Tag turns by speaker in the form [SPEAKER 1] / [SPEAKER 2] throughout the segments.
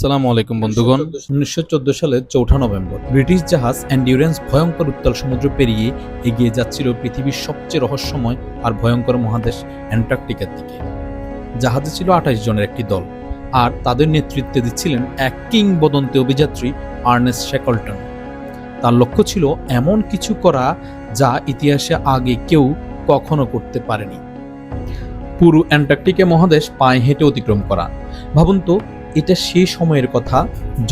[SPEAKER 1] আসসালামু আলাইকুম বন্ধুগণ। 1914 সালের 4 নভেম্বর ব্রিটিশ জাহাজ এন্ডিউরেন্স ভয়ঙ্কর উত্তাল সমুদ্র পেরিয়ে এগিয়ে যাচ্ছিল পৃথিবীর সবচেয়ে রহস্যময় আর ভয়ঙ্কর মহাদেশ অ্যান্টার্কটিকার দিকে। জাহাজে ছিল 28 জনের একটি দল, আর তাদের নেতৃত্বে দিচ্ছিলেন এক কিংবদন্তি অভিযাত্রী আর্নেস্ট শ্যাকলটন। তার লক্ষ্য ছিল এমন কিছু করা যা ইতিহাসে আগে কেউ কখনো করতে পারেনি, পুরো অ্যান্টার্কটিকা মহাদেশ পায়ে হেঁটে অতিক্রম করা। ভাবুন তো, এটা সেই সময়ের কথা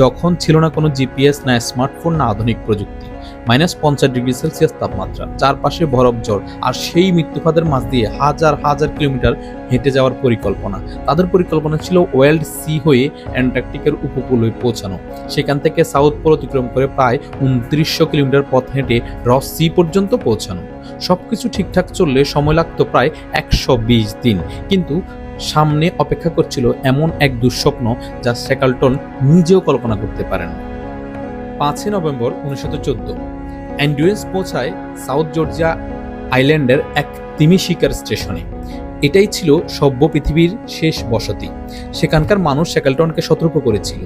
[SPEAKER 1] যখন ছিল না কোনো জিপিএস, না স্মার্টফোন, না আধুনিক প্রযুক্তি। -50°C তাপমাত্রা, চারপাশে বরফ জড়, আর সেই মৃত্যুফাদের মাঝ দিয়ে হাজার হাজার কিলোমিটার হেঁটে যাওয়ার পরিকল্পনা। তাদের পরিকল্পনা ছিল ওয়েল্ড সি হয়ে অ্যান্টার্কটিকার উপকূলে পৌঁছানো, সেখান থেকে সাউথ পোল অতিক্রম করে প্রায় 2900 কিলোমিটার পথ হেঁটে রস সি পর্যন্ত পৌঁছানো। সবকিছু ঠিকঠাক চললে সময় লাগতো প্রায় 120 দিন, কিন্তু সামনে অপেক্ষা করছিল এমন এক দুঃস্বপ্ন যা শ্যাকলটন নিজেও কল্পনা করতে পারেন। 5 নভেম্বর 1914 এন্ডিউরেন্স পৌঁছায় সাউথ জর্জিয়া আইল্যান্ডের এক তিমি শিকার স্টেশনে। এটাই ছিল সভ্য পৃথিবীর শেষ বসতি। সেখানকার মানুষ শ্যাকলটনকে সতর্ক করেছিল,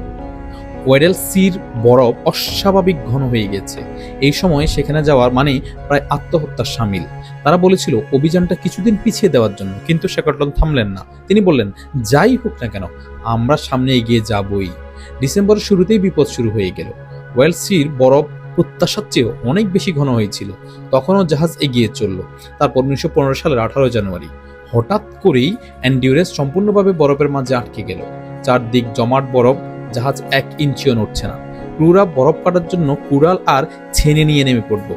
[SPEAKER 1] ওয়েডেল সির বরফ অস্বাভাবিক ঘন হয়ে গেছে, এই সময় সেখানে যাওয়ার মানে প্রায় আত্মহত্যার শামিল। তারা বলেছিল অভিযানটা কিছুদিন পিছিয়ে দেওয়ার জন্য, কিন্তু শ্যাকলটন থামলেন না। তিনি বললেন, যাই হোক না কেন আমরা সামনে এগিয়ে যাবই। ডিসেম্বরের শুরুতেই বিপদ শুরু হয়ে গেল। ওয়েল সির বরফ প্রত্যাশার চেয়েও অনেক বেশি ঘন হয়েছিল। তখনও জাহাজ এগিয়ে চলল। তারপর 1915 সালের 18 জানুয়ারি হঠাৎ করেই এন্ডিউরেন্স সম্পূর্ণভাবে বরফের মাঝে আটকে গেল। চারদিক জমাট বরফ, জাহাজ 1 ইঞ্চিও নড়ছে না। ক্রুরা বরফ কাটার জন্য কুড়াল আর ছেনে নিয়ে নেমে পড়ল।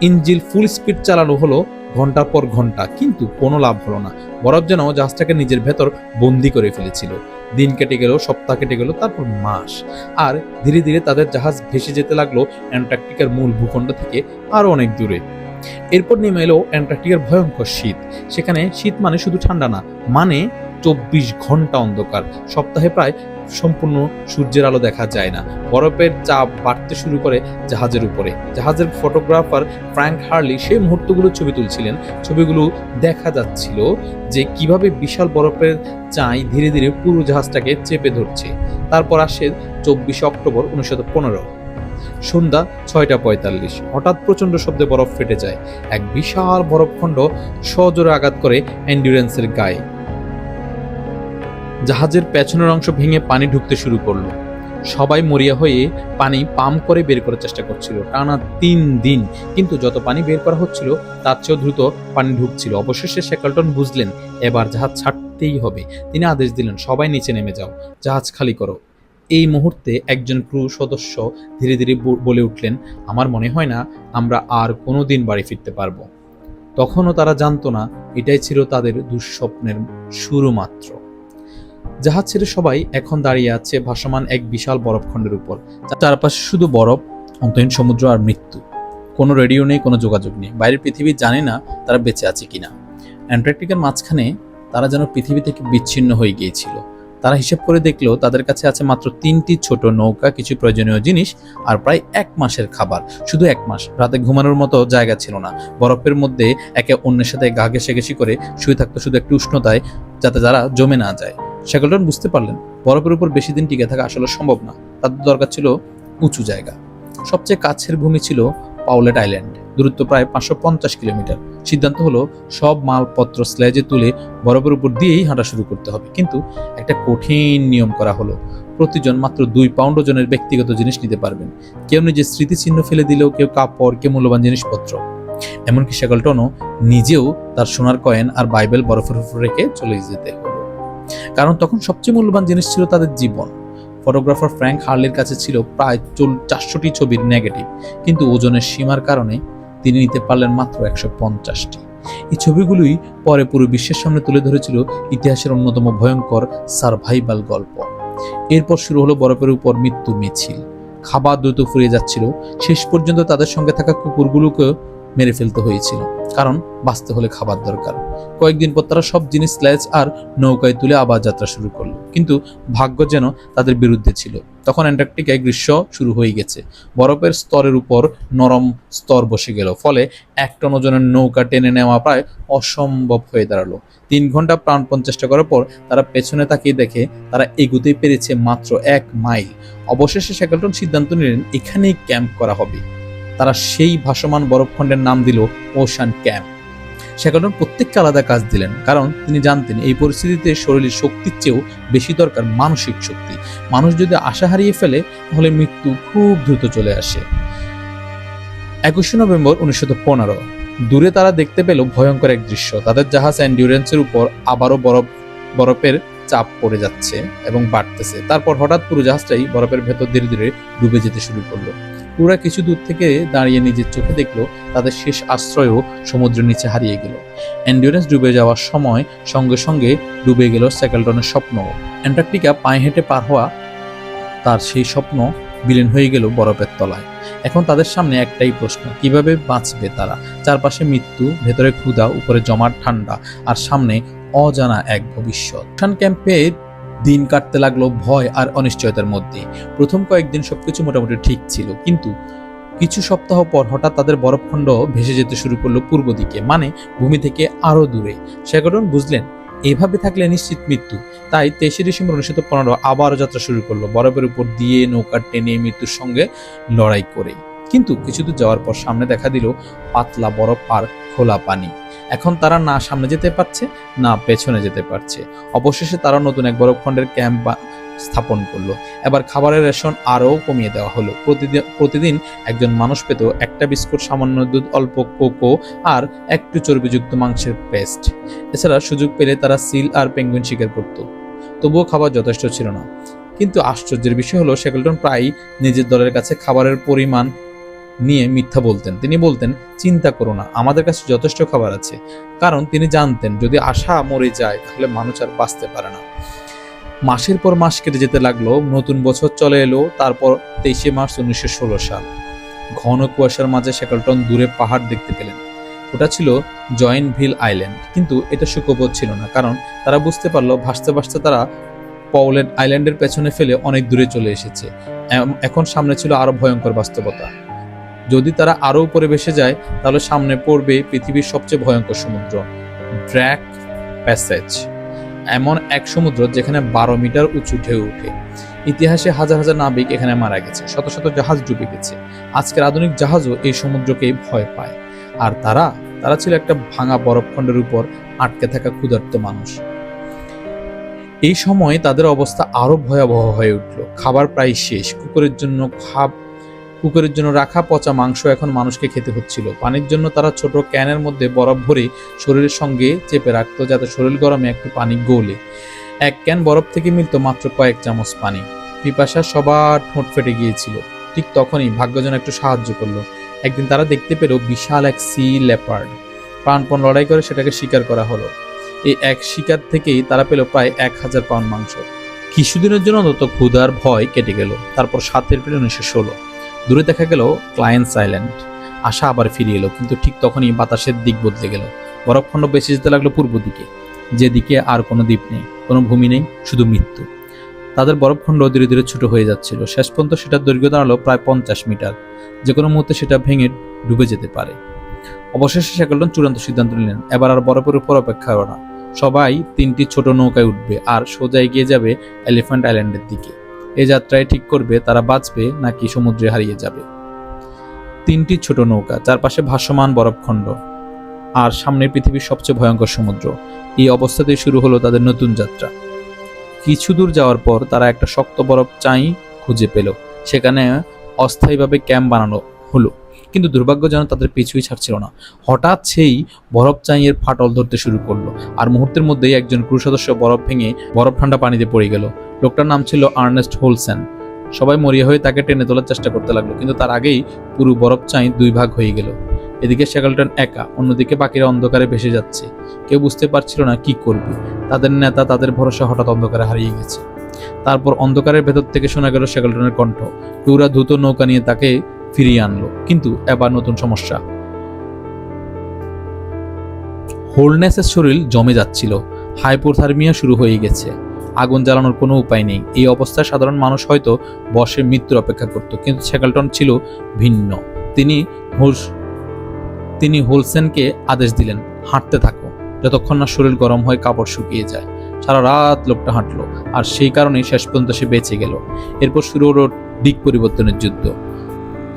[SPEAKER 1] ইঞ্জিন ফুল স্পিড চালানো হলো ঘন্টার পর ঘন্টা, কিন্তু কোনো লাভ হলো না। বরফ যেন জাহাজটাকে নিজের ভেতর বন্দি করে ফেলেছিল। দিন কেটে গেল, সপ্তাহ কেটে গেল, তারপর মাস। আর ধীরে ধীরে তাদের জাহাজ ভেসে যেতে লাগলো অ্যান্টার্কটিকার মূল ভূখণ্ড থেকে আরো অনেক দূরে। এরপর নেমে এলো অ্যান্টার্কটিকার ভয়ঙ্কর শীত। সেখানে শীত মানে শুধু ঠান্ডা না, মানে 24 ঘন্টা অন্ধকার। সপ্তাহে প্রায় সম্পূর্ণ সূর্যের আলো দেখা যায় না। বরফের চাপ বাড়তে শুরু করে জাহাজের উপরে। জাহাজের ফটোগ্রাফার ফ্র্যাঙ্ক হার্লি সেই মুহূর্তগুলো ছবি তুলছিলেন। ছবিগুলো দেখা যাচ্ছিল যে কিভাবে বিশাল বরফের চাই ধীরে ধীরে পুরো জাহাজটাকে চেপে ধরছে। তারপর আসে 24 অক্টোবর 1915 সন্ধ্যা 6:45। হঠাৎ প্রচন্ড শব্দে বরফ ফেটে যায়। এক বিশাল বরফখণ্ড সজোরে আঘাত করে এন্ডিউরেন্সের গায়ে। জাহাজের পেছনের অংশ ভেঙে পানি ঢুকতে শুরু করলো। সবাই মরিয়া হয়ে পানি পাম্প করে বের করার চেষ্টা করছিল টানা 3 দিন, কিন্তু যত পানি বের করা হচ্ছিল তার চেয়েও দ্রুত পানি ঢুকছিল। অবশেষে শ্যাকলটন বুঝলেন এবার জাহাজ ছাড়তেই হবে। তিনি আদেশ দিলেন, সবাই নিচে নেমে যাও, জাহাজ খালি করো। এই মুহূর্তে একজন ক্রু সদস্য ধীরে ধীরে বলে উঠলেন, আমার মনে হয় না আমরা আর কোনোদিন বাড়ি ফিরতে পারবো। তখনও তারা জানতো না এটাই ছিল তাদের দুঃস্বপ্নের শুরু মাত্র। জাহাজ ছেড়ে সবাই এখন দাঁড়িয়ে আছে ভাসমান এক বিশাল বরফখণ্ডের উপর। চারপাশে শুধু বরফ, অন্তহীন সমুদ্র আর মৃত্যু। কোনো রেডিও নেই, কোনো যোগাযোগ নেই। বাইরের পৃথিবী জানে না তারা বেঁচে আছে কিনা। অ্যান্টার্কটিকার মাঝখানে তারা যেন পৃথিবী থেকে বিচ্ছিন্ন হয়ে গিয়েছিল। তারা হিসেব করে দেখলো তাদের কাছে আছে মাত্র 3টি ছোট নৌকা, কিছু প্রয়োজনীয় জিনিস আর প্রায় 1 মাসের খাবার। শুধু 1 মাস। রাতে ঘুমানোর মতো জায়গা ছিল না। বরফের মধ্যে একে অন্যের সাথে গা ঘেঁষে করে শুয়ে থাকতো শুধু একটু উষ্ণতায়, যাতে তারা জমে না যায়। শ্যাকলটন বুঝতে পারলেন বরফের উপর বেশি দিন টিকে থাকা আসলে সম্ভব না। তাদের দরকার ছিল উঁচু জায়গা। সবচেয়ে কাছের ভূমি ছিল পাউলেট আইল্যান্ড, দূরত্ব প্রায় 550 কিলোমিটার। সিদ্ধান্ত হলো সব মালপত্র স্লেজে তুলে বরফের উপর দিয়েই হাঁটা শুরু করতে হবে। কিন্তু একটা কঠিন নিয়ম করা হলো, প্রতিজন মাত্র 2 পাউন্ড ওজনের ব্যক্তিগত জিনিস নিতে পারবেন। কেউ নিজের স্মৃতিচিহ্ন ফেলে দিলেও, কেউ কাপড়, কেউ মূল্যবান জিনিসপত্র। এমনকি শ্যাকলটনও নিজেও তার সোনার কয়েন আর বাইবেল বরফের উপর রেখে চলে যেতে হলো, কারণ তখন সবচেয়ে মূল্যবান জিনিস ছিল তাদের জীবন। ফটোগ্রাফার ফ্র্যাঙ্ক হার্লির কাছে ছিল প্রায় 400টি ছবির নেগেটিভ, কিন্তু ওজনের সীমার কারণে তিনি নিতে পারলেন মাত্র 150টি। এই ছবিগুলোই পরে পুরো বিশ্বের সামনে তুলে ধরেছিল ইতিহাসের অন্যতম ভয়ঙ্কর সারভাইভাল গল্প। এরপর শুরু হলো বরফের উপর মৃত্যু মিছিল। খাবার দ্রুত ফুরিয়ে যাচ্ছিল। শেষ পর্যন্ত তাদের সঙ্গে থাকা কুকুরগুলোকে মেরে ফেলতে হয়েছিল, কারণ বাঁচতে হলে খাবার দরকার। কয়েকদিন পর তারা সব জিনিস স্ল্যাজ আর নৌকায় তুলে আবার যাত্রা শুরু করলো, কিন্তু ভাগ্য যেন তাদের বিরুদ্ধে ছিল। তখন অ্যান্টার্কটিকায় গ্রীষ্ম শুরু হয়ে গেছে। বরফের স্তরের উপর নরম স্তর বসে গেল, ফলে 1 টন ওজনের নৌকা টেনে নেওয়া প্রায় অসম্ভব হয়ে দাঁড়ালো। 3 ঘন্টা প্রাণপণ চেষ্টা করার পর তারা পেছনে তাকিয়ে দেখে তারা এগুতে পেরেছে মাত্র 1 মাইল। অবশেষে শ্যাকলটন সিদ্ধান্ত নিলেন এখানেই ক্যাম্প করা হবে। তারা সেই ভাসমান বরফখণ্ডের নাম দিল ওশান ক্যাম্প। শ্যাকলটন প্রত্যেককে আলাদা কাজ দিলেন, কারণ তিনি জানতেন এই পরিস্থিতিতে শরীরের শক্তির চেয়েও বেশি দরকার মানসিক শক্তি। মানুষ যদি আশা হারিয়ে ফেলে তাহলে মৃত্যু খুব দ্রুত চলে আসে। 21 নভেম্বর 1915 দূরে তারা দেখতে পেল ভয়ঙ্কর এক দৃশ্য। তাদের জাহাজ এন্ডিউরেন্সের উপর আবারও বরফের চাপ পড়ে যাচ্ছে এবং বাড়তেছে। তারপর হঠাৎ পুরো জাহাজটাই বরফের ভেতর ধীরে ধীরে ডুবে যেতে শুরু করলো। পুরা কিছু দূর থেকে দাঁড়িয়ে নিজের চোখে দেখলো তাদের শেষ আশ্রয়ও সমুদ্রের নিচে হারিয়ে গেল। এন্ডিউরেন্স ডুবে যাওয়ার সময় সঙ্গে সঙ্গে ডুবে গেল শ্যাকলটনের স্বপ্ন। অ্যান্টার্কটিকা পায়ে হেঁটে পার হওয়া তার সেই স্বপ্ন বিলীন হয়ে গেল বরফের তলায়। এখন তাদের সামনে একটাই প্রশ্ন, কিভাবে বাঁচবে তারা? চারপাশে মৃত্যু, ভেতরে ক্ষুধা, উপরে জমাট ঠান্ডা, আর সামনে অজানা এক ভবিষ্যৎ। ওশান ক্যাম্পে দিন কাটতে লাগলো ভয় আর অনিশ্চয়তার মধ্যে। প্রথম কয়েকদিন সবকিছু মোটামুটি ঠিক ছিল, কিন্তু কিছু সপ্তাহ পর হঠাৎ তাদের বরফখণ্ড ভেসে যেতে শুরু করলো পূর্ব দিকে, মানে ভূমি থেকে আরো দূরে। শ্যাকলটন বুঝলেন এভাবে থাকলে নিশ্চিত মৃত্যু। তাই 23 ডিসেম্বর 1915 আবারও যাত্রা শুরু করলো, বরফের উপর দিয়ে নৌকা টেনে মৃত্যুর সঙ্গে লড়াই করে। কিন্তু কিছু দূর যাওয়ার পর সামনে দেখা দিল পাতলা বরফ আর খোলা পানি। এখন তারা না সামনে যেতে পারছে না পেছনে যেতে পারছে। অবশেষে তারা নতুন এক বরফখণ্ডের ক্যাম্প স্থাপন করলো। এবার খাবারের রেশন আরও কমিয়ে দেওয়া হলো। প্রতিদিন একজন মানুষ পেত একটা বিস্কুট, সামান্য দুধ, অল্প কোকো আর একটু চর্বিযুক্ত মাংসের পেস্ট। এছাড়া সুযোগ পেলে তারা সিল আর পেঙ্গুইন শিকার করত। তবুও খাবার যথেষ্ট ছিল না। কিন্তু আশ্চর্যের বিষয় হলো শ্যাকলটন প্রায়ই নিজের দলের কাছে খাবারের পরিমাণ নিয়ে মিথ্যা বলতেন। তিনি বলতেন, চিন্তা করো না, আমাদের কাছে যথেষ্ট খাবার আছে। কারণ তিনি জানতেন যদি আশা মরে যায় তাহলে মানুষ আর বাঁচতে পারে না। মাসের পর মাস কেটে যেতে লাগলো, নতুন বছর চলে এলো। তারপর 23 মার্চ 1916 সাল। ঘন কুয়াশার মাঝে শ্যাকলটন দূরে পাহাড় দেখতে পেলেন। ওটা ছিল জয়েন্টভিল আইল্যান্ড, কিন্তু এটা সুখবর ছিল না, কারণ তারা বুঝতে পারলো ভাসতে ভাসতে তারা পাউলেট আইল্যান্ডের পেছনে ফেলে অনেক দূরে চলে এসেছে। এখন সামনে ছিল আরো ভয়ঙ্কর বাস্তবতা। যদি তারা আরো উপরে ভেসে যায় তাহলে সামনে পড়বে পৃথিবীর সবচেয়ে ভয়ঙ্কর সমুদ্র, ড্র্যাক প্যাসেজ। এমন এক সমুদ্র যেখানে 12 মিটার উঁচু ঢেউ ওঠে। ইতিহাসে হাজার হাজার নাবিক এখানে মারা গেছে, শত শত জাহাজ ডুবে গেছে। আজকের আধুনিক জাহাজও এই সমুদ্রকে ভয় পায়। আর তারা ছিল একটা ভাঙা বরফখণ্ডের উপর আটকে থাকা ক্ষুধার্ত মানুষ। এই সময় তাদের অবস্থা আরো ভয়াবহ হয়ে উঠল। খাবার প্রায় শেষ। কুকুরের জন্য রাখা পচা মাংস এখন মানুষকে খেতে হচ্ছিল। পানির জন্য তারা ছোট ক্যানের মধ্যে বরফ ভরে শরীরের সঙ্গে চেপে রাখতো, যাতে শরীর গরমে একটু পানি গলে। 1 ক্যান বরফ থেকে মিলত মাত্র কয়েক চামচ পানি। পিপাসা সবার ঠোঁট ফেটে গিয়েছিল। ঠিক তখনই ভাগ্য যেন একটু সাহায্য করলো। একদিন তারা দেখতে পেল বিশাল এক সি লেপার্ড। প্রাণপণ লড়াই করে সেটাকে শিকার করা হলো। এই এক শিকার থেকেই তারা পেল প্রায় 1000 পাউন্ড মাংস। কিছুদিনের জন্য অন্তত ক্ষুধার ভয় কেটে গেল। তারপর 7 এপ্রিল 1916 দূরে দেখা গেল ক্লায়েন্টস আইল্যান্ড। আশা আবার ফিরে এলো, কিন্তু ঠিক তখনই বাতাসের দিক বদলে গেল। বরফখণ্ড বেশি যেতে লাগলো পূর্ব দিকে, যেদিকে আর কোনো দ্বীপ নেই, কোনো ভূমি নেই, শুধু মৃত্যু। তাদের বরফখণ্ড ধীরে ধীরে ছোট হয়ে যাচ্ছিল। শেষ পর্যন্ত সেটার দৈর্ঘ্য দাঁড়ালো প্রায় 50 মিটার। যে কোনো মুহূর্তে সেটা ভেঙে ডুবে যেতে পারে। অবশেষে শ্যাকলটন চূড়ান্ত সিদ্ধান্ত নিলেন, এবার আর বরফের উপর অপেক্ষা করো না। সবাই 3টি ছোট নৌকায় উঠবে আর সোজা এগিয়ে যাবে এলিফ্যান্ট আইল্যান্ডের দিকে। এই যাত্রায় ঠিক করবে তারা বাঁচবে নাকি সমুদ্রে হারিয়ে যাবে। 3টি ছোট নৌকা, চারপাশে ভাসমান বরফখণ্ড, আর সামনে পৃথিবীর সবচেয়ে ভয়ঙ্কর সমুদ্র। এই অবস্থাতেই শুরু হলো তাদের নতুন যাত্রা। কিছু দূর যাওয়ার পর তারা একটা শক্ত বরফ চাই খুঁজে পেল। সেখানে অস্থায়ীভাবে ক্যাম্প বানানো হলো, কিন্তু দুর্ভাগ্যজনক তাদের পিছুই ছাড়ছিল না। হঠাৎ সেই বরফ চাইয়ের ফাটল ধরতে শুরু করলো, আর মুহূর্তের মধ্যেই একজন ক্রু সদস্য বরফ ভেঙে বরফ ঠান্ডা পানিতে পড়ে গেল। লোকটার নাম ছিল আর্নেস্ট হোলসেন। সবাই মরিয়া হয়ে তাকে টেনে তোলার চেষ্টা করতে লাগলো, কিন্তু তার আগেই পুরো বরফ চাই 2 ভাগ হয়ে গেল। এদিকে শ্যাকলটন একা, অন্যদিকে বাকিরা অন্ধকারে ভেসে যাচ্ছে। কেউ বুঝতে পারছিল না কি করবে। তাদের নেতা, তাদের ভরসা হঠাৎ অন্ধকারে হারিয়ে গেছে। তারপর অন্ধকারের ভেতর থেকে শোনা গেল শ্যাকলটনের কণ্ঠ। ক্রুরা দ্রুত নৌকা নিয়ে তাকে ফিরিয়ে আনলো, কিন্তু এবার নতুন সমস্যা। হোলনেসের শরীর জমে যাচ্ছিল, হাইপোথার্মিয়া শুরু হয়ে গেছে, আগুন জ্বালানোর কোনো উপায় নেই। এই অবস্থায় সাধারণ মানুষ হয়তো বসে মৃত্যুর অপেক্ষা করত, কিন্তু শেকলটন ছিল ভিন্ন। তিনি হোলসেনকে আদেশ দিলেন, হাঁটতে থাকো, যতক্ষণ না শরীর গরম হয়ে কাপড় শুকিয়ে যায়। সারা রাত লোকটা হাঁটলো, আর সেই কারণেই শেষ পর্যন্ত সে বেঁচে গেল। এরপর শুরু হলো দিক পরিবর্তনের যুদ্ধ।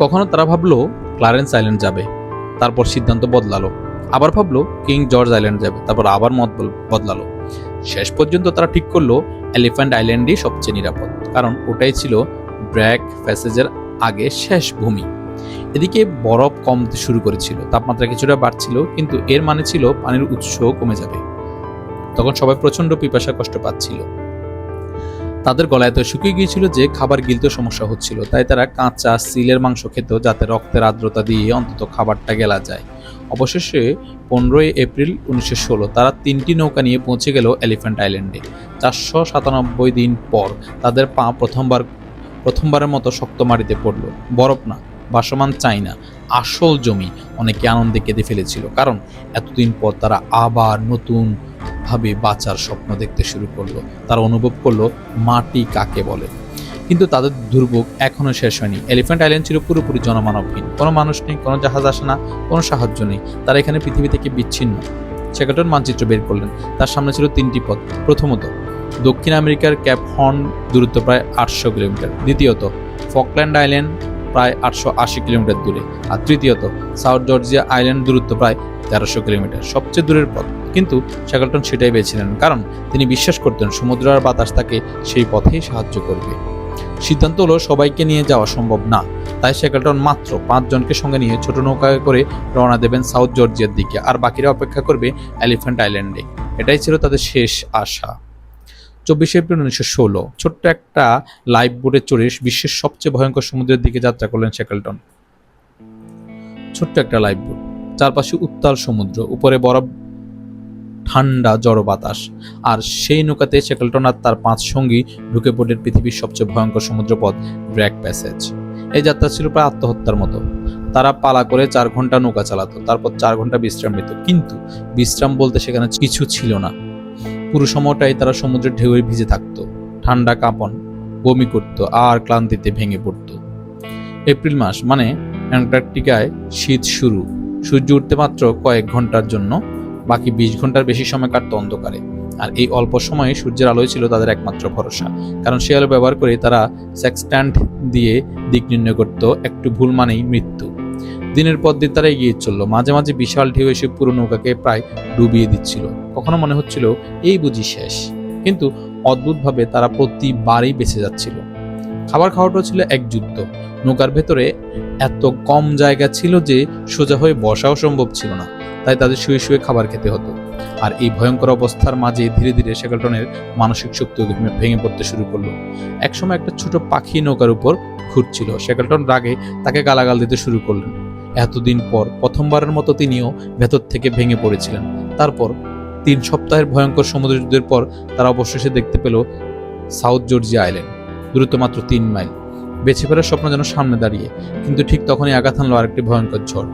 [SPEAKER 1] কখনো তারা ভাবলো ক্লারেন্স আইল্যান্ড যাবে, তারপর সিদ্ধান্ত বদলালো। আবার ভাবলো কিং জর্জ আইল্যান্ড যাবে, তারপর আবার মত বদলালো। শেষ পর্যন্ত তারা ঠিক করলো এলিফ্যান্ট আইল্যান্ডই সবচেয়ে নিরাপদ, কারণ ওটাই ছিল ব্র্যাক প্যাসেজের আগে শেষ ভূমি। এদিকে বরফ কমতে শুরু করেছিল, তাপমাত্রা কিছুটা বাড়ছিল, কিন্তু এর মানে ছিল পানির উৎস কমে যাবে। তখন সবাই প্রচন্ড পিপাসা কষ্ট পাচ্ছিল। তাদের গলা এত শুকিয়ে গিয়েছিল যে খাবার গিলতে সমস্যা হচ্ছিল। তাই তারা কাঁচা সিলের মাংস খেত, যাতে রক্তের আর্দ্রতা দিয়ে অন্তত খাবারটা গেলা যায়। অবশেষে 15 এপ্রিল 1916 তারা 3টি নৌকা নিয়ে পৌঁছে গেল এলিফ্যান্ট আইল্যান্ডে। 497 দিন পর তাদের পা প্রথমবারের মতো শক্ত মাটিতে পড়ল। বরফ না, ভাসমান চায়না, আসল জমি। অনেকে আনন্দে কেঁদে ফেলেছিল, কারণ এতদিন পর তারা আবার নতুন ভাবে বাঁচার স্বপ্ন দেখতে শুরু করলো। তারা অনুভব করলো মাটি কাকে বলে। কিন্তু তাদের দুর্ভোগ এখনো শেষ হয়নি। এলিফ্যান্ট আইল্যান্ড ছিল পুরোপুরি জনমানবহীন, কোনো মানুষ নেই, কোনো জাহাজ আসে না, কোনো সাহায্য নেই। তারা এখানে পৃথিবী থেকে বিচ্ছিন্ন। শেকলটন মানচিত্র বের করলেন। তার সামনে ছিল 3টি পথ। প্রথমত, দক্ষিণ আমেরিকার ক্যাপ হর্ন, দূরত্ব প্রায় 800 কিলোমিটার। দ্বিতীয়ত, ফকল্যান্ড আইল্যান্ড, প্রায় 880 কিলোমিটার দূরে। আর তৃতীয়ত, সাউথ জর্জিয়া আইল্যান্ড, দূরত্ব প্রায় 1300 কিলোমিটার, সবচেয়ে দূরের পথ। কিন্তু শেকলটন সেটাই বেছে নেন, কারণ তিনি বিশ্বাস করতেন সমুদ্র আর বাতাস তাকে সেই পথেই সাহায্য করবে। সিদ্ধান্ত হলো সবাইকে নিয়ে যাওয়া সম্ভব না, তাই শেকলটন মাত্র 5 জনকে সঙ্গে নিয়ে ছোট নৌকায় করে রওনা দেবেন সাউথ জর্জিয়ার দিকে, আর বাকিরা অপেক্ষা করবে এলিফ্যান্ট আইল্যান্ডে। এটাই ছিল তাদের শেষ আশা। 24 এপ্রিল 1916 ছোট্ট একটা লাইফ বোটে চড়ে বিশ্বের সবচেয়ে ভয়ঙ্কর সমুদ্রের দিকে যাত্রা করলেন শেকলটন। ছোট্ট একটা লাইফ বোট, চারপাশে উত্তাল সমুদ্র, উপরে বরফ, ঠান্ডা জড় বাতাস। আর সেই নৌকাতে শেকলটন আর তার 5 সঙ্গী ঢুকে পড়লেন পৃথিবীর সবচেয়ে ভয়ঙ্কর সমুদ্রপথ ব্র্যাক প্যাসেজ। এই যাত্রা ছিল প্রায় আত্মহত্যার মতো। তারা পালা করে 4 ঘন্টা নৌকা চালাতো, তারপর 4 ঘন্টা বিশ্রাম নিত। কিন্তু বিশ্রাম বলতে সেখানে কিছু ছিল না। পুরো সময়টাই তারা সমুদ্রের ঢেউয়ে ভিজে থাকতো, ঠান্ডা কাঁপন, বমি করতো আর ক্লান্তিতে ভেঙে পড়তো। এপ্রিল মাস মানে অ্যান্টার্কটিকায় শীত শুরু। সূর্য উঠতে মাত্র কয়েক ঘন্টার জন্য, বাকি 20 ঘন্টার বেশি সময় কাটতো অন্ধকারে। আর এই অল্প সময়ে সূর্যের আলোই ছিল তাদের একমাত্র ভরসা, কারণ সেই আলো ব্যবহার করে তারা সেক্সট্যান্ট দিয়ে দিক নির্ণয় করত। একটু ভুল মানেই মৃত্যু। দিনের পর দিন তারা এগিয়ে চলল। মাঝে মাঝে বিশাল ঢেউ এসে পুরো নৌকাকে প্রায় ডুবিয়ে দিচ্ছিল। কখনো মনে হচ্ছিল এই বুঝি শেষ, কিন্তু অদ্ভুতভাবে তারা প্রতিবারই বেঁচে যাচ্ছিল। খাবার খাওয়াটাও ছিল এক যুদ্ধ। নৌকার ভেতরে এত কম জায়গা ছিল যে সোজা হয়ে বসাও সম্ভব ছিল না, তাই তাদের শুয়ে শুয়ে খাবার খেতে হতো। আর এই ভয়ঙ্কর অবস্থার মাঝে ধীরে ধীরে শেকলটনের মানসিক শক্তি ভেঙে পড়তে শুরু করলো। একসময় একটা ছোট পাখি নৌকার উপর ঘুরছিল। শেকলটন রাগে তাকে গালাগাল দিতে শুরু করলেন। এতদিন পর প্রথমবারের মতো তিনিও ভেতর থেকে ভেঙে পড়েছিলেন। তারপর 3 সপ্তাহের ভয়ঙ্কর সমুদ্র যুদ্ধের পর তারা অবশেষে দেখতে পেল সাউথ জর্জিয়া আইল্যান্ড, দূরত্ব মাত্র 3 মাইল। বেঁচে ফেরার স্বপ্ন যেন সামনে দাঁড়িয়ে, কিন্তু ঠিক তখনই আঘাত হানলো আরেকটি ভয়ঙ্কর ঝড়।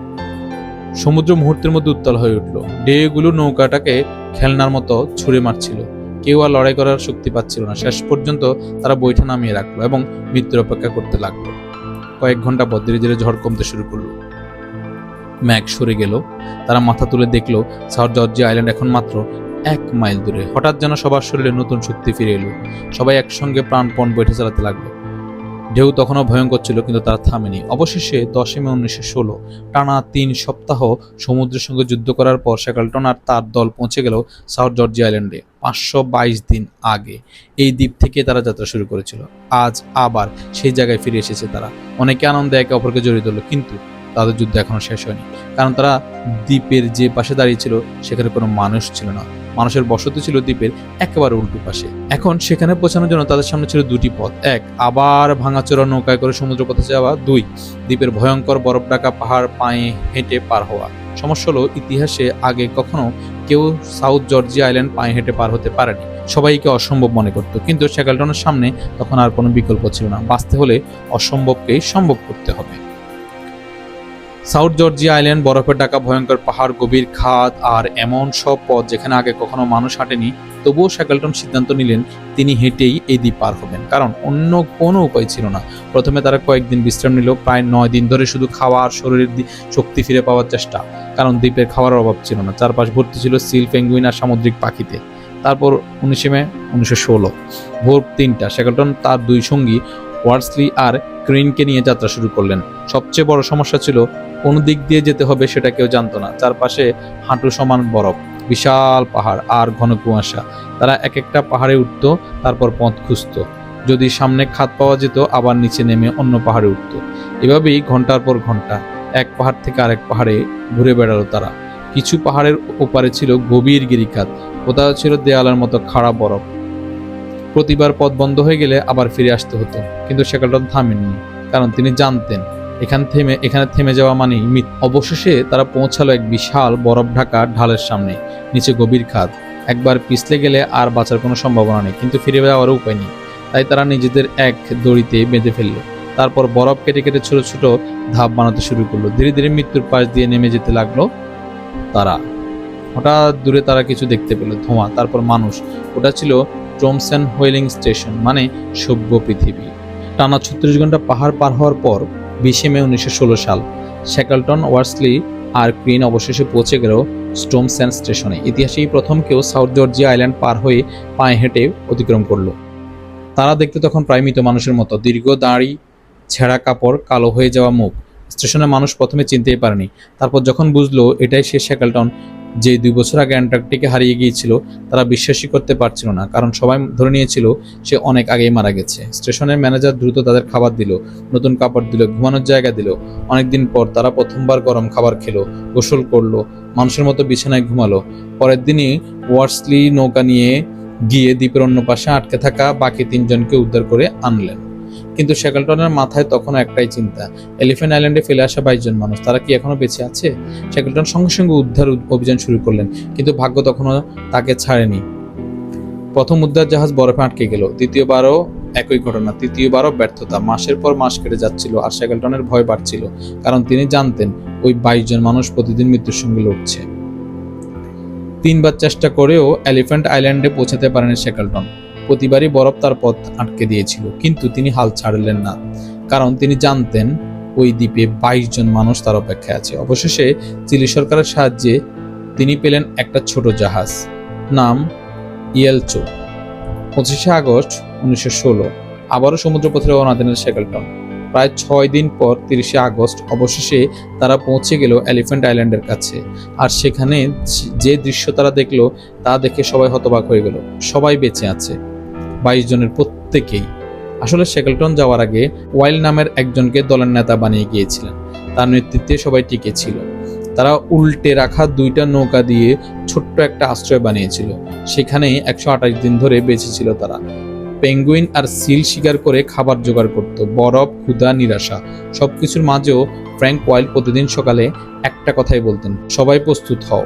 [SPEAKER 1] সমুদ্র মুহূর্তের মধ্যে উত্তাল হয়ে উঠল। ঢেউগুলো নৌকাটাকে খেলনার মতো ছুঁড়ে মারছিল। কেউ আর লড়াই করার শক্তি পাচ্ছিল না। শেষ পর্যন্ত তারা বৈঠা নামিয়ে রাখলো এবং মৃত্যুর অপেক্ষা করতে লাগলো। কয়েক ঘন্টা পর ধীরে ধীরে ঝড় কমতে শুরু করলো। ম্যাঘ সরে গেল। তারা মাথা তুলে দেখলো সাউথ জর্জিয়া আইল্যান্ড এখন মাত্র 1 মাইল দূরে। হঠাৎ যেন সবার শরীরে নতুন শক্তি ফিরে এলো। সবাই একসঙ্গে প্রাণপণ বৈঠা চালাতে লাগলো। ঢেউ তখনও ভয়ঙ্কর ছিল, কিন্তু তারা থামেনি। অবশেষে 10 মে 1916 টানা 3 সপ্তাহ সমুদ্রের সঙ্গে যুদ্ধ করার পর শেকলটন আর তার দল পৌঁছে গেল সাউথ জর্জিয়া আইল্যান্ডে 522 দিন আগে। এই দ্বীপ থেকে তারা যাত্রা শুরু করেছিল। আজ আবার সেই জায়গায় ফিরে এসেছে তারা। অনেকে আনন্দে একে অপরকে জড়িয়ে ধরল, কিন্তু তাদের যুদ্ধ এখনো শেষ হয়নি, কারণ তারা দ্বীপের যে পাশে দাঁড়িয়ে ছিল সেখানে কোনো মানুষ ছিল না। মানুষের বসতি ছিল দ্বীপের একেবারে উল্টো পাশে। এখন সেখানে পৌঁছানোর জন্য তাদের সামনে ছিল 2টি পথ। 1, আবার ভাঙাচোরা নৌকায় করে সমুদ্র পথে যাওয়া। 2, দ্বীপের ভয়ঙ্কর বরফ ঢাকা পাহাড় পায়ে হেঁটে পার হওয়া। সমস্যা হলো, ইতিহাসে আগে কখনো কেউ সাউথ জর্জিয়া আইল্যান্ড পায়ে হেঁটে পার হতে পারেনি। সবাইকে অসম্ভব মনে করত, কিন্তু শেকলটনের সামনে তখন আর কোনো বিকল্প ছিল না। বাঁচতে হলে অসম্ভবকেই সম্ভব করতে হবে। সাউথ জর্জিয়া আইল্যান্ড, বরফের ঢাকা ভয়ঙ্কর পাহাড়, গভীর খাদ আর এমন সব পথ যেখানে আগে কখনো মানুষ হাঁটেনি। তবুও শ্যাকলটন সিদ্ধান্ত নিলেন তিনি হেঁটেই এই দ্বীপ পার হবেন, কারণ অন্য কোনো উপায় ছিল না। প্রথমে তারা কয়েকদিন বিশ্রাম নিল, প্রায় 9 দিন ধরে শুধু খাওয়া আর শরীরের শক্তি ফিরে পাওয়ার চেষ্টা, কারণ দ্বীপের খাওয়ার অভাব ছিল না। চারপাশ ভর্তি ছিল সিল, পেঙ্গুইন আর সামুদ্রিক পাখিতে। তারপর 19 মে 1916 ভোর 3টা শ্যাকলটন তার 2 সঙ্গী ওয়ার্সলি আর ক্রিনকে নিয়ে যাত্রা শুরু করলেন। সবচেয়ে বড় সমস্যা ছিল কোন দিক দিয়ে যেতে হবে সেটা কেউ জানতো না। চারপাশে হাঁটু সমান বরফ, বিশাল পাহাড় আর ঘন কুয়াশা। তারা এক একটা পাহাড়ে উঠতো, তারপর পথ খুঁজতো। যদি সামনে খাদ পাওয়া যেত আবার নিচে নেমে অন্য পাহাড়ে উঠতো। এভাবেই ঘন্টার পর ঘন্টা এক পাহাড় থেকে আরেক পাহাড়ে ঘুরে বেড়ালো তারা। কিছু পাহাড়ের ওপারে ছিল গভীর গিরিখাত, কোথাও ছিল দেয়ালের মতো খাড়া বরফ। প্রতিবার পথ বন্ধ হয়ে গেলে আবার ফিরে আসতে হতো, কিন্তু শ্যাকলটন থামেননি, কারণ তিনি জানতেন এখানে থেমে যাওয়া মানেই মৃত্যু। অবশেষে তারা পৌঁছালো এক বিশাল বরফ ঢাকা ঢালের সামনে। নিচে গভীর খাদ, একবার পিছলে গেলে আর বাঁচার কোনো সম্ভাবনা নেই, কিন্তু ফিরে যাওয়ারও উপায় নেই। তাই তারা নিজেদের এক দড়িতে বেঁধে ফেললো। তারপর বরফ কেটে কেটে ছোট ছোট ধাপ বানাতে শুরু করলো। ধীরে ধীরে মৃত্যুর পাশ দিয়ে নেমে যেতে লাগলো তারা। হঠাৎ দূরে তারা কিছু দেখতে পেল, ধোঁয়া, তারপর মানুষ। ওটা ছিল ট্রমসেন হুইলিং স্টেশন, মানে সভ্য পৃথিবী। টানা 36 ঘন্টা পাহাড় পার হওয়ার পর 20 মে 1916 সাল শ্যাকলটন, ওয়ার্সলি আর ক্রিন অবশেষে পৌঁছে গেল স্টোমসেন স্টেশনে। ইতিহাসেই প্রথম কেউ সাউথ জর্জিয়া আইল্যান্ড পার হয়ে পায়ে হেঁটে অতিক্রম করলো। তারা দেখতে তখন প্রায় মৃত মানুষের মতো, দীর্ঘ দাড়ি, ছেঁড়া কাপড়, কালো হয়ে যাওয়া মুখ। স্টেশনের মানুষ প্রথমে চিনতেই পারেনি। তারপর যখন বুঝলো এটাই সে শ্যাকলটন, যে 2 বছর আগে অ্যান্টার্কটিকা হারিয়ে গিয়েছিল, তারা বিশ্বাসই করতে পারছিল না, কারণ সবাই ধরে নিয়েছিল সে অনেক আগেই মারা গেছে। স্টেশনের ম্যানেজার দ্রুত তাদের খাবার দিল, নতুন কাপড় দিল, ঘুমানোর জায়গা দিল। অনেকদিন পর তারা প্রথমবার গরম খাবার খেলো, গোসল করলো, মানুষের মতো বিছানায় ঘুমালো। পরের দিনই ওয়ার্সলি নৌকা নিয়ে গিয়ে দ্বীপের অন্য পাশে আটকে থাকা বাকি 3 জনকে উদ্ধার করে আনলেন। কিন্তু শ্যাকলটনের মাথায় তখনও একটাই চিন্তা, এলিফ্যান্ট আইল্যান্ডে ফেলে আসা 22 জন মানুষ, তারা কি এখনো বেঁচে আছে? শ্যাকলটন সঙ্গে সঙ্গে উদ্ধার অভিযান শুরু করলেন, কিন্তু ভাগ্য তখনও তাকে ছাড়েনি। প্রথম উদ্ধার জাহাজ বরফে আটকে গেল, দ্বিতীয়বারও একই ঘটনা, তৃতীয়বারও ব্যর্থতা। মাসের পর মাস কেটে যাচ্ছিল, আর শ্যাকলটনের ভয় বাড়ছিল, কারণ তিনি জানতেন ওই 22 জন মানুষ প্রতিদিন মৃত্যুর সঙ্গে লড়ছে। 3 বার চেষ্টা করেও এলিফ্যান্ট আইল্যান্ডে পৌঁছাতে পারেনি শ্যাকলটন। প্রতিবারই বরফ তার পথ আটকে দিয়েছিল, কিন্তু তিনি হাল ছাড়লেন না, কারণ তিনি জানতেন ওই দ্বীপে 22 জন মানুষ তার অপেক্ষায় আছে। অবশেষে চিলি সরকারের সাহায্যে তিনি পেলেন একটা ছোট জাহাজ, নাম ইয়েলচো। 25 আগস্ট 1916 আবারও সমুদ্রপথে রওনা দিলেন শ্যাকলটন। প্রায় 6 দিন পর 30 আগস্ট অবশেষে তারা পৌঁছে গেল এলিফ্যান্ট আইল্যান্ডের কাছে। আর সেখানে যে দৃশ্য তারা দেখলো তা দেখে সবাই হতবাক হয়ে গেল। সবাই বেঁচে আছে, 22 জনের প্রত্যেকেই। আসলে শ্যাকলটন যাওয়ার আগে ওয়াইল্ড নামের একজনকে দলের নেতা বানিয়ে গিয়েছিলেন, তার নেতৃত্বে সবাই টিকে ছিল। তারা উল্টে রাখা 2টা নৌকা দিয়ে ছোট্ট একটা আশ্রয় বানিয়েছিল, সেখানে 128 দিন ধরে বেঁচে ছিল তারা। পেঙ্গুইন আর সিল শিকার করে খাবার জোগাড় করত, বরফ, ক্ষুধা, নিরাশা, সবকিছুর মাঝেও ফ্র্যাঙ্ক ওয়াইল্ড প্রতিদিন সকালে একটা কথাই বলতেন, সবাই প্রস্তুত হও,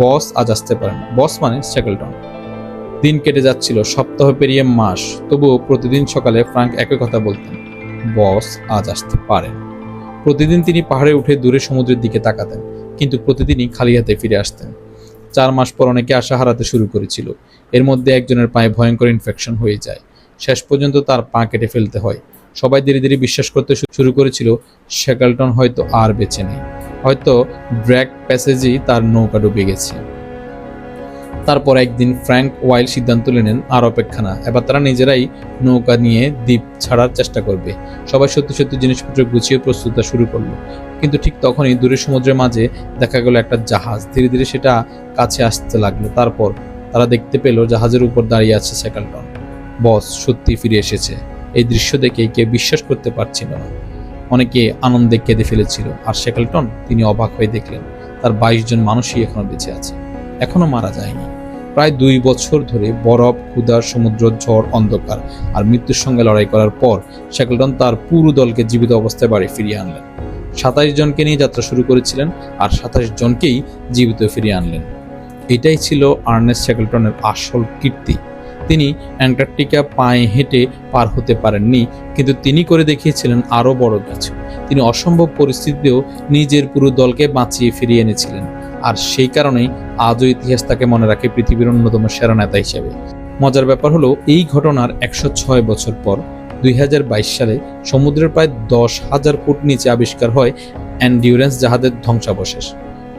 [SPEAKER 1] বস আজ আসতে পারেন। বস মানে শ্যাকলটন। দিন কেটে যাচ্ছিল, সপ্তাহ পেরিয়ে মাস, তবুও প্রতিদিন সকালে ফ্র্যাঙ্ক একই কথা বলতেন, বস আজ আসতে পারেন। প্রতিদিন তিনি পাহাড়ে উঠে দূরে সমুদ্রের দিকে তাকাতেন, কিন্তু প্রতিদিনই খালি হাতে ফিরে আসতেন। 4 মাস পর অনেকে আশা হারাতে শুরু করেছিল। এর মধ্যে একজনের পায়ে ভয়ঙ্কর ইনফেকশন হয়ে যায়, শেষ পর্যন্ত তার পা কেটে ফেলতে হয়। সবাই ধীরে ধীরে বিশ্বাস করতে শুরু করেছিল শ্যাকলটন হয়তো আর বেঁচে নেই, হয়তো ড্র্যাক প্যাসেজেই তার নৌকা ডুবে গেছে। তারপর একদিন ফ্র্যাঙ্ক ওয়াইল্ড সিদ্ধান্ত নিলেন আর অপেক্ষা না, এবার তারা নিজেরাই নৌকা নিয়ে দ্বীপ ছাড়ার চেষ্টা করবে। সবাই সত্যি সত্যি জিনিসপত্র গুছিয়ে প্রস্তুত শুরু করলো। কিন্তু ঠিক তখনই দূরের সমুদ্রের মাঝে দেখা গেল একটা জাহাজ। ধীরে ধীরে সেটা কাছে আসতে লাগলো। তারপর তারা দেখতে পেল জাহাজের উপর দাঁড়িয়ে আছে শ্যাকলটন। বস সত্যি ফিরে এসেছে। এই দৃশ্য দেখে কেউ বিশ্বাস করতে পারছিল না, অনেকে আনন্দে কেঁদে ফেলেছিল। আর শ্যাকলটন, তিনি অবাক হয়ে দেখলেন তার 22 জন মানুষই এখনো বেঁচে আছে, এখনো মারা যায়নি। প্রায় 2 বছর ধরে বরফ, ক্ষুধা, সমুদ্র, ঝড়, অন্ধকার আর মৃত্যুর সঙ্গে লড়াই করার পর শ্যাকলটন তার পুরো দলকে জীবিত অবস্থায় বাড়ি ফিরিয়ে আনলেন। 27 জনকে নিয়ে যাত্রা শুরু করেছিলেন, আর 27 জনকেই জীবিত ফিরিয়ে আনলেন। এটাই ছিল আর্নেস্ট শ্যাকলটনের আসল কীর্তি। তিনি অ্যান্টার্কটিকা পায়ে হেঁটে পার হতে পারেননি, কিন্তু তিনি করে দেখিয়েছিলেন আরও বড় কিছু। তিনি অসম্ভব পরিস্থিতিতেও নিজের পুরো দলকে বাঁচিয়ে ফিরিয়ে এনেছিলেন, আর সেই কারণেই আজও ইতিহাস তাকে মনে রাখে পৃথিবীর অন্যতম সেরা নেতা হিসেবে। মজার ব্যাপার হলো, এই ঘটনার 106 বছর পর 2022 সালে সমুদ্রের প্রায় 10,000 ফুট নিচে আবিষ্কার হয় এন্ডিউরেন্স জাহাজের ধ্বংসাবশেষ।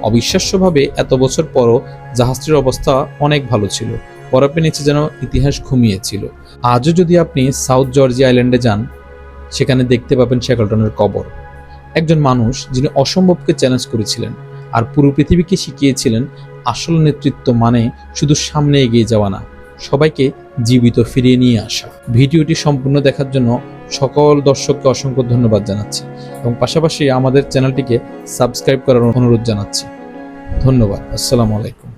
[SPEAKER 1] অবিশ্বাস্যভাবে এত বছর পরও জাহাজটির অবস্থা অনেক ভালো ছিল, বরফের নিচে যেন ইতিহাস ঘুমিয়েছিল। আজও যদি আপনি সাউথ জর্জিয়া আইল্যান্ডে যান, সেখানে দেখতে পাবেন শ্যাকলটনের কবর। একজন মানুষ যিনি অসম্ভবকে চ্যালেঞ্জ করেছিলেন আর পুরো পৃথিবীকে শিখিয়েছিলেন আসল নেতৃত্ব মানে শুধু সামনে এগিয়ে যাওয়া না, সবাইকে জীবিত ফিরিয়ে নিয়ে আসা। ভিডিওটি সম্পূর্ণ দেখার জন্য সকল দর্শককে অসংখ্য ধন্যবাদ জানাচ্ছি এবং পাশাপাশি আমাদের চ্যানেলটিকে সাবস্ক্রাইব করার অনুরোধ জানাচ্ছি। ধন্যবাদ। আসসালামু আলাইকুম।